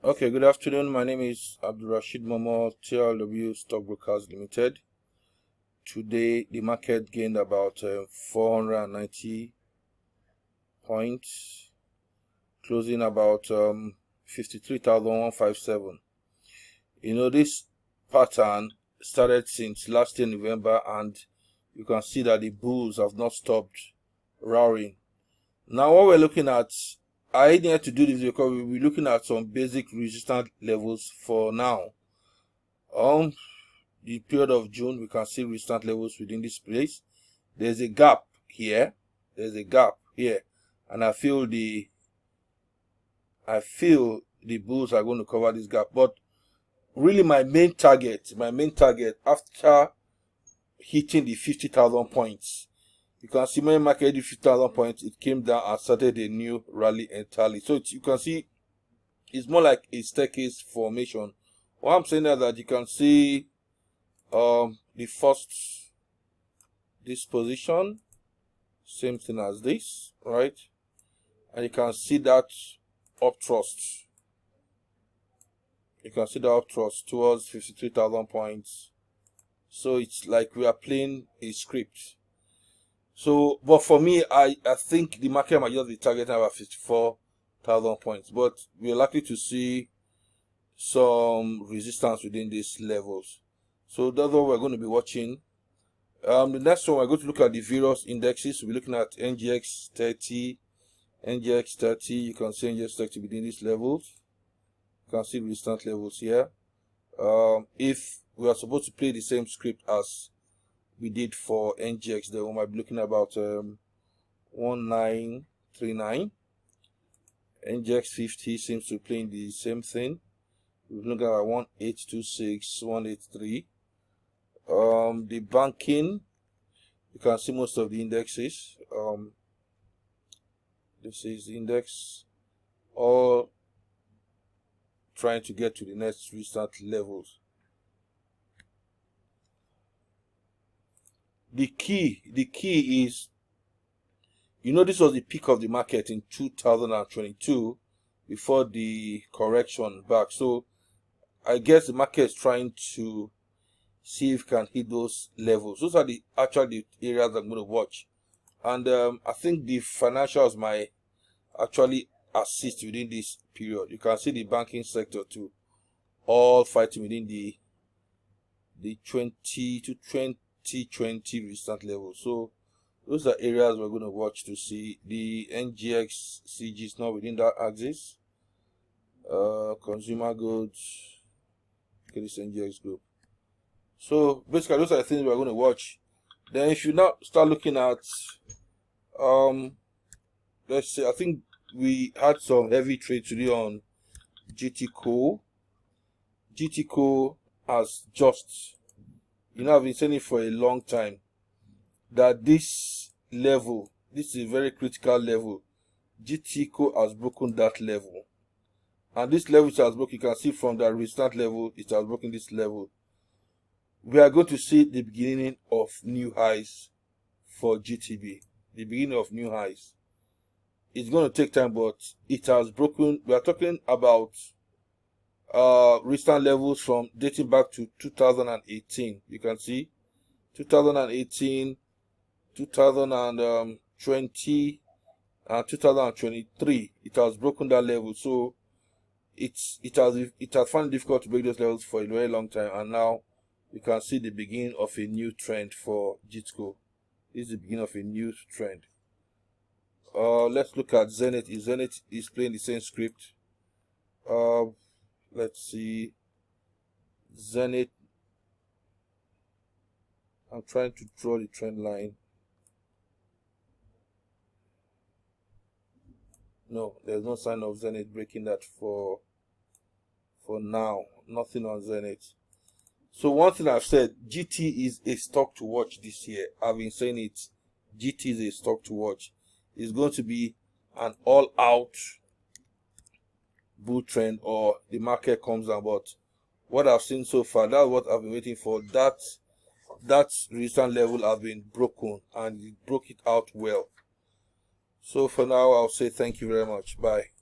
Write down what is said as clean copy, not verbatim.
Okay, good afternoon. My name is Abdulrashid Momo, TLW Stockbrokers Limited. Today, the market gained about 490 points, closing about 53,157. This pattern started since last year, November, and you can see that the bulls have not stopped roaring. Now, what we're looking at, I need to do this because we'll be looking at some basic resistance levels for now. The period of June, we can see resistance levels within this place. There's a gap here. And I feel the bulls are going to cover this gap. But really, my main target after hitting the 50,000 points. You can see my market hit 50,000 points. It came down and started a new rally entirely. So you can see it's more like a staircase formation. What I'm saying is that you can see the first, this position, same thing as this, right? And you can see that up thrust. You can see the up thrust towards 53,000 points. So it's like we are playing a script. So, but for me, I think the market might just be targeting about 54,000 points. But we're likely to see some resistance within these levels. So that's what we're going to be watching. The next one, we're going to look at the various indexes. We're looking at NGX 30. NGX 30, you can see NGX 30 within these levels. You can see resistance levels here. If we are supposed to play the same script as we did for NGX, then we might be looking about 1939. NGX 50 seems to be playing the same thing. We're looking at 1826, 183. The banking, you can see most of the indexes. This is the index, all trying to get to the next resistance levels. The key is, this was the peak of the market in 2022 before the correction back. So I guess the market is trying to see if it can hit those levels. Those are the areas I'm going to watch. And I think the financials might actually assist within this period. You can see the banking sector too, all fighting within the 20 to 2020 resistance level. So those are areas we're going to watch to see. The NGX CG is not within that axis. Consumer goods, okay, this NGX group. So basically those are the things we're going to watch. Then if you now start looking at let's say, I think we had some heavy trade today on GTCO. GTCO has just, I've been saying it for a long time that this level, this is a very critical level. GTCO has broken that level. And this level it has broken, you can see from the resistance level, it has broken this level. We are going to see the beginning of new highs for GTB. The beginning of new highs. It's going to take time, but it has broken. We are talking about resistance levels from dating back to 2018. You can see 2018, 2020, and 2023. It has broken that level. So it has found it difficult to break those levels for a very long time, and now you can see the beginning of a new trend for GTCO. This is the beginning of a new trend. Let's look at Zenith. Zenith is playing the same script. Let's see. Zenith. I'm trying to draw the trend line. No, there's no sign of Zenith breaking that for now. Nothing on Zenith. So one thing I've said, GT is a stock to watch this year. I've been saying it. GT is a stock to watch. It's going to be an all-out bull trend, or the market comes down. But what I've seen so far, that's what I've been waiting for. That resistance level has been broken, and it broke it out well. So for now, I'll say thank you very much. Bye.